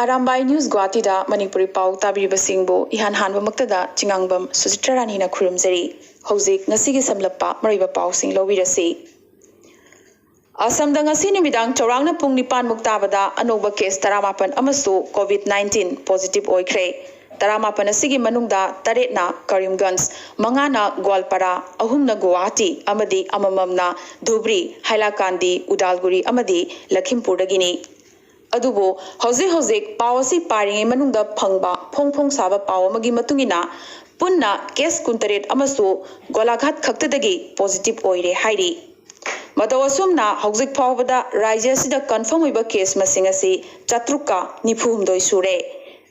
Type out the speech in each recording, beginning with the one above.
Arambai News Guwahati da Manipuri Pao tabiriba singbo ihan hanba maktada chingangbam Suchitrarani na khurumjari hojik ngasigi samlappa mariba pau sing lowirasi Assam da ngasi nimidang chawrangna pung nipan muktabada anoba case 18 amasu COVID-19 positive oikre 18 asigi manungda 8 na Karimganj 5 na Gwalpara 3 na Guwahati amadi amamamna Dhubri Hailakandi Udalguri amadi Lakhimpur dagini Adubo hojik pawasi paringai manungda phangba phongphong saba paw amagi matungina punna case kuntaret amasu Golaghat khaktadagi positive oire hairi Madawasumna hojik phawbada rajya sida confirm oiba case masing asi chatruka nifumdoi sure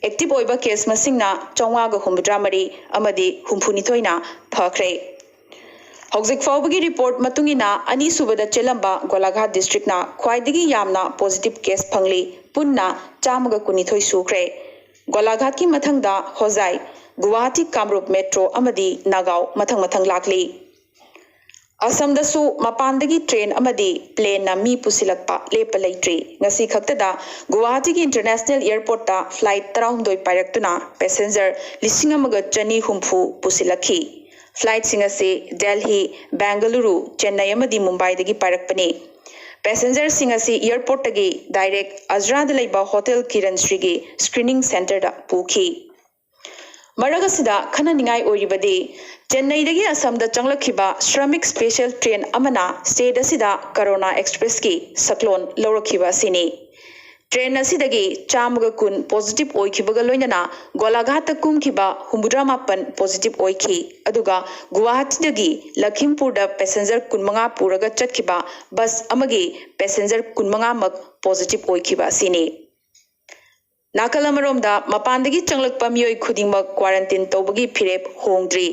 active oiba case masingna 453 amadi humphunithoina phakre Hojik Faubagi report Matungina Ani Subada Chelamba Golaghat district na Kwaidigi Yamna positive case Pangli Punna Chamaga Kunithoi Sukre Golaghat ki Mathangda Hozai Guwahati Kamrup Metro Amadi Nagao Mathang Lakli Assam dasu Mapandagi train Amadi plane na mi pusilakpa lepalaitri Ngasi Khaktada Guwahati ki International Airport ta flight Taraundoi Piraktuna passenger Lisingamaga Jani Humphu pusilaki Flight singasi Delhi, Bangalore, Chennai amadi Mumbai dagi parakpani. Passenger singasi airport dagi direct Azra dalaiba Hotel Kiran Srigi screening center da puki. Maragasida khana ningai oribadi Chennai dagi Assam da changlakhiba Shramik special train amana state asida Corona Express ki saklon laurakhiba sini. Train asidagi chamuga kun positive oikhibaga loinana Golaghat kumkhiba humbudramapan positive oikhi aduga Guwahati dagi Lakhimpur da passenger kunmanga puraga chatkhiba bus amagi passenger kunmanga mak positive oikhiba sini Nakalamarom da mapandagi changlakpa miyoi khudingmak quarantine tobagi phirep hongdri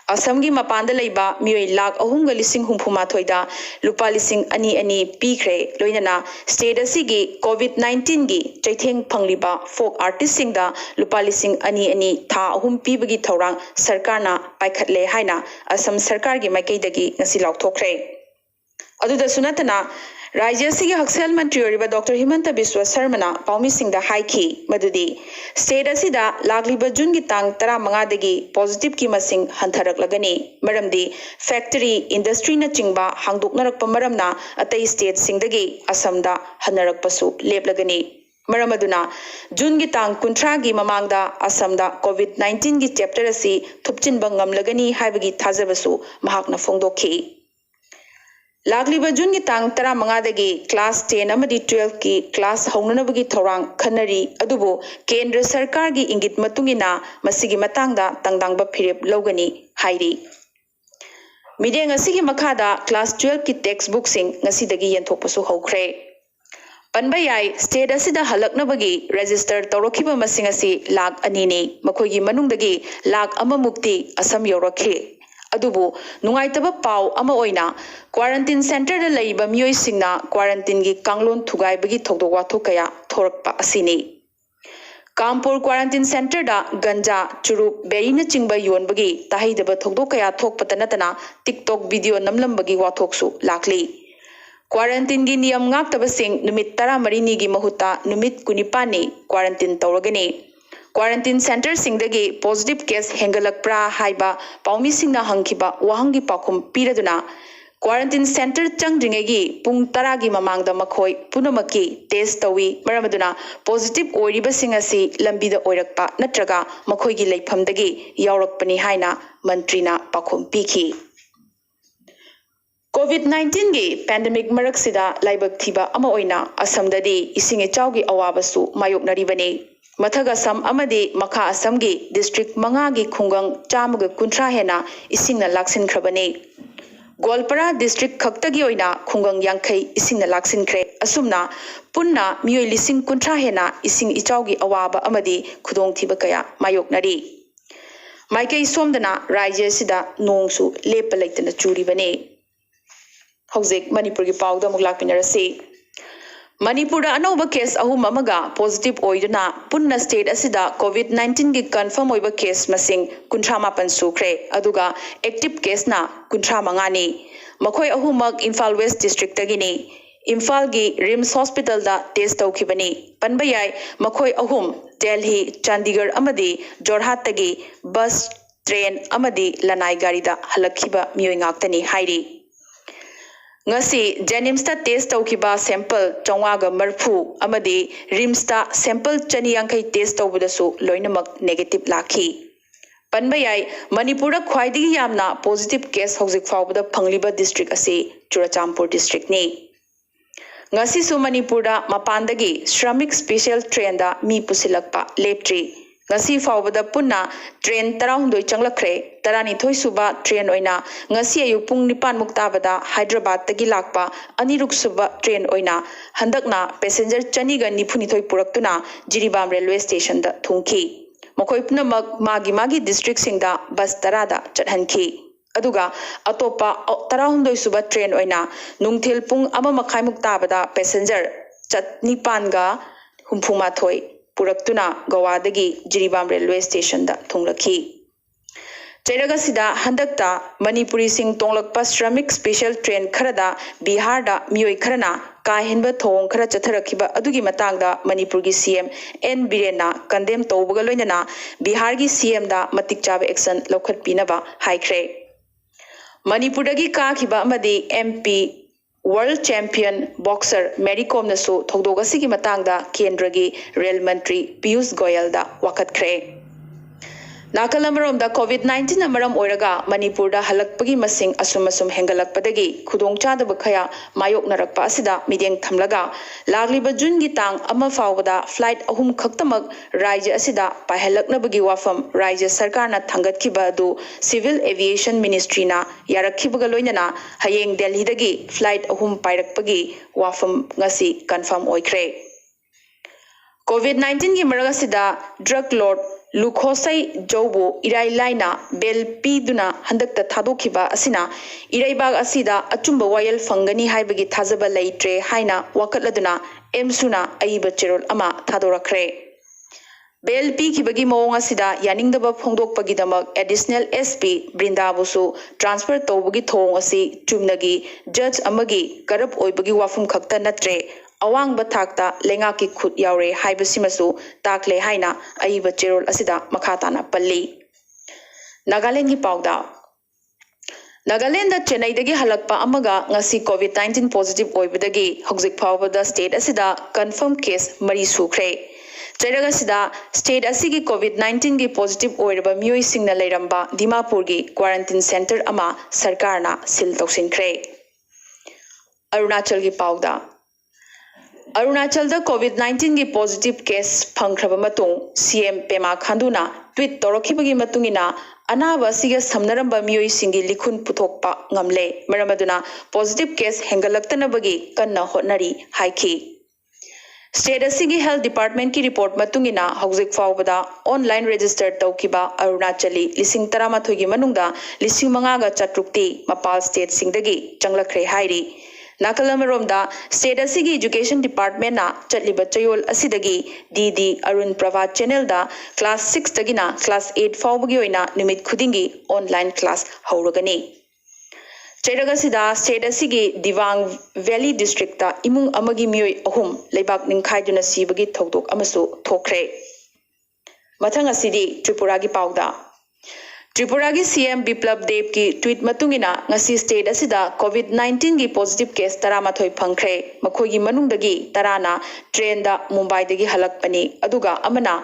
Assamgi mapanda leiba miyoi lakh ahumga lising humphumathoida lupa lising ani pikre loinana state asigi COVID-19 gi chaitheng phangliba folk artist singda lupa lising ani tha ahum pibagi thorang sarkarna paikhatle haina Assam sarkar gi maikaidagi ngasi laukthokre aduda sunatana Rajya Sigi Haksel Mantri Oriba Dr. Himanta Biswa Sarmana Paumi Singda Haiki Madudi State Asida Lagliba Jungi Tang Tara Mangadagi Positive Ki Masing Hantarak Lagani Maramdi Factory Industry na Chingba Hangduk Narak Pamaramna Atai State Singdagi Assamda Hanarak Pasu Lep Lagani Maramaduna Jungi Tang Kuntragi Mamangda Assamda COVID-19 Gi Chapter Asi Thupchin Bangam Lagani Haibagi Tazabasu Mahakna Fongdoki Lagliba Jungi Tang Tara Mangadagi Class 10 Amadi 12 ki Class Hongnanabagi Thorang Khanari Adubo Kendra Sarkar gi Ingit Matungina Masigi Matangda Tangdangba Phirep Logani Hairi Mideng Asigi Makada Class 12 ki textbook sing Ngasidagi Yenthokpasu Hokre Panbayai State Asida Halaknabagi Register Taurokiba Masingasi Lag Anini Makogi Manungdagi Lag Amamukti Assam Yorakhe Adubu Nungaitaba Pau Ama Oina Quarantine Center da Laiba Miyoi Singna Quarantine gi Kanglon Thugai Bagi Thokdo Wathokaya Thorakpa Asini Kampur Quarantine Center da Ganja Churup Berina Chingba Yon Bagi Tahidaba Thokdokaya Thokpatanatana TikTok video Namlambagi Wathoksu Lakli Quarantine gi Niyam Ngaktaba Sing Numit Tara Marini gi Mahuta Numit Kunipani Quarantine Tauragani Quarantine Center Singdagi positive case Hengalakpra Haiba Paumi Singna Hangkiba Wahangi Pakum Piraduna Quarantine Center Changdringagi Pung Taragi Mamangda Makoi Punamaki Test Tawi Maramaduna Positive Oriba Singasi Lambida Oirakpa Natraga Makoigi Laipamdagi Yaurakpani Haina Mantrina Pakum Piki COVID-19 gi pandemic maraksida laibak thiba ama oina Assamdadi isinge chawgi awabasu mayoknaribani Mathaga Sam Amadi Makha Assamgi District Mangagi Khungang Chamaga Kuntra Hena Isingna Laksin Krabani Golpara District Khaktagi Oina Khungang Yankai Isingna Laksin Kre Asumna Punna Miyoi Lising Kuntra Hena Ising Ichawgi Awaba Amadi Khudong Thibakaya Mayoknari Maikai Somdana Rajya Sida Nongsu Lepalaitana Churibani Hojik Manipuri Pao da Muglak Pinarasi Manipur Anova case ahum amaga positive oiduna punna state asida COVID-19 gi confirm oiba case masing kuntrama pansukre aduga active case na kuntrama ngani makhoi ahumak Imphal West district tagini Imphal की RIMS hospital दा test तौखिबनी पनबा याय मखोय अहुम Delhi Chandigarh अमदी Jorhat तगी bus train अमदी लनाई गाड़ी दा हलखिबा मियोय ngaktani hairi ngasi jenims ta test taukiba sample chongaga marfu amadi rims ta sample chani yankai test taubudasu loinamak negative lakhi panba yai manipur da khwaidigi yamna positive case hojik fawbada phangliba district ase churachampur district ni ngasi su manipur da mapandagi shramik special train da mi pusilakpa leptri ngasi fawbada punna train tarahundoi changlakre tarani thoi suba train oina ngasi ayu pung 9 mukta bada hyderabad tagi lakpa aniruk suba train oina handakna passenger chani ga nifuni thoi puraktuna jiribam railway station da thungki mokoi punamak magi district singda bus tarada chathanki aduga atopa tarahundoi suba train oina nungthil pung ama makhai mukta bada passenger chatni panga humphuma thoi पुरक्तुना गवादगी Jiribam railway station दा थुंगलखी चेरगसिदा हंदकता मणिपुरी सिंह तोंगलकपा श्रमिक special train Khardah Bihar दा मियोय खरना काहेनबा थोंग खरा चथरखिबा अदुगी मतांगदा मणिपुर की CM N बीरेना कंडेम तौबगा लोइनना बिहार की सीएम दा मतिक चाब एक्शन लौखत पिनबा हाइख्रे मणिपुर दगी काखिबा अमदी MP world champion boxer Mary Kom नसु थोगदोगसी की मतांगदा केंद्र की रेल मंत्री पीयूष गोयल दा वखतख्रे नाकलमरोम दा कोविड-19 अमरम ओइरगा मणिपुर दा हलकपगी मसिंग असुम हेंगलकपदगी खुदोंचादब खया मायोकनरकपा असिदा मिदेंग थमलगा लागलिबा जून की तांग अमा फावबदा फ्लाइट अहुम खक्तमक राज्य असिदा पाहलकनबगी वाफम राज्य सरकार ना थंगतखिबा दु सिविल एविएशन मिनिस्ट्री ना यारखिबगा लोइनना हयेंग दिल्ली दगी फ्लाइट अहुम पाइरकपगी वाफम ngasi कंफर्म ओइख्रे कोविड-19 की मरगसिदा ड्रग लॉर्ड लुखोसई जौबो इराई लाइना बेल पीदुना हंदकता थादोखिबा असिना इराइबाग असिदा अचुंबा वायल फंगनी हाइबगी थाजबा लैट्रे हाइना वकलदुना एमसुना अइबा चेरोल अमा थादोरखरे बेल पीखिबगी मोंग असिदा यानिंगदबा फोंदोकपगिदमक एडिशनल एसपी ब्रिंदाबुसु ट्रांसफर तौबगी थोंग असि चुमनगी जज अमगी करप ओइबगी वाफम खक्ता नत्रे अवांग बथाकता लेंगा की खुद यावरे हाइबसिमसु ताकले हाइना अइबा चेरोल असिदा मखाताना पल्ली नागालैंड की पाउदा नागालैंड दा चेन्नई दगी हलकपा अमगा ngasi कोविड-19 पॉजिटिव ओइबदगी हौजिक फावबदा स्टेट असिदा कंफर्म केस मरी सुख्रे चेरगसिदा स्टेट असिगी कोविड-19 की पॉजिटिव ओइरबा मियोय सिंगना लेरंबा दिमापुर की क्वारंटाइन सेंटर अमा सरकारना सिल तौसिनख्रे अरुणाचल की पाउदा अरुणाचल दा कोविड-19 की पॉजिटिव केस फंख्रबा मतुंग सीएम पेमा खांडुना ट्वीट तौरखिबगी मतुंगिना अनाबा सिगा समनरंबा मियोय सिंगी लिखुन पुथोकपा ngamle मरमदुना पॉजिटिव केस हेंगलक्तनबगी कन्ना होटनरी हाइखी स्टेट असिगी हेल्थ डिपार्टमेंट की रिपोर्ट मतुंगिना हौजिक फावबदा ऑनलाइन रजिस्टर तौकिबा अरुणाचली लिसिंग तरामाथोय की मनुंगदा लिसिंग मंगागा चट्रुक्ति मपाल स्टेट सिंगदगी चंगलख्रे हाइरी नाकलमरोमदा स्टेट असिगी एजुकेशन डिपार्टमेंट ना चटलिबा चयोल असिदगी डीडी अरुण प्रभा चैनल दा क्लास 6 तगिना क्लास 8 फावबगी ओइना निमित खुदिंगी ऑनलाइन क्लास हौरगनी चैरगसिदा स्टेट असिगी दिवांग वैली डिस्ट्रिक्ट ता इमुंग अमगी मियोय अहुम लेबाक निंखाइदुना सीबगी थौदोक अमसु थोख्रे मथंग असिदी त्रिपुरा की पाउदा त्रिपुरा की सीएम बिप्लब देव की ट्वीट मतुंगिना ngasi स्टेट असिदा कोविड-19 की पॉजिटिव केस तरामाथोय फंख्रे मखोगी मनुंगदगी तराना ट्रेन दा मुंबई दगी हलकपनी अदुगा अमना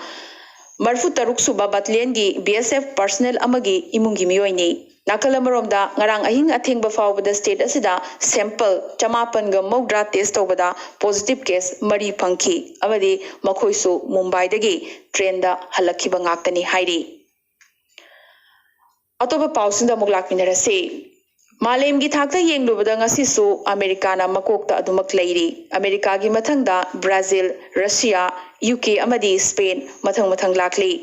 मरफु तरुक सुबा बटालियन की बीएसएफ पर्सनल अमगी इमुंगी मियोयनी नाकलमरोमदा ngarang ahing athengba फावबदा स्टेट असिदा सैंपल 54 गा मौद्रा टेस्ट तौबदा पॉजिटिव केस मरी फंखी अमदी मखोयसु मुंबई दगी ट्रेन दा हलखिबा ngaktani हाइरी अतोबा पाउसिंदा मुगलाकमिनरसे मालेम की थाकता येंगलुबदा ngasisu अमेरिकाना मकोकता अदुमक लैरी अमेरिका की मथंगदा ब्राजील रशिया यूके अमदी स्पेन मथंग लाकली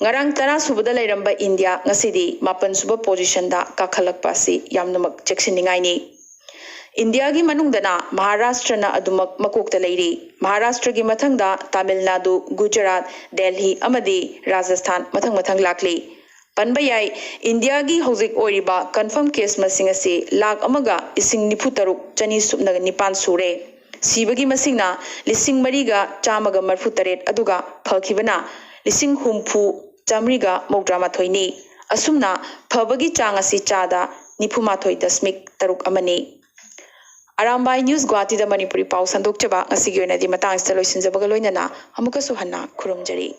ngarang tara subada lairamba India ngasidi मापन सुबा पोजीशन दा काखलकपासी यामनमक चेक्सिनिंगाई नि इंडिया की मनुंगदना महाराष्ट्र ना अदुमक मकोकता लैरी महाराष्ट्र की मथंगदा Tamil Nadu Gujarat Delhi अमदी Rajasthan मथंग लाकली Panba yai India gi hojik oiriba confirm case masing asi lakh amaga ising nifu taruk chani subnaga nipan sure. Sibagi masingna lising mariga chamaga marfu taret aduga phakibana lising humpu chamriga maudrama thoini. Asumna phabagi chang asi chada nifu mathoi dasmik taruk amani. Arambai News Guwahati da Manipuri Pao sandok chaba asigi oina di matang sta loisinjabaga loinana amuka suhanna khurumjari.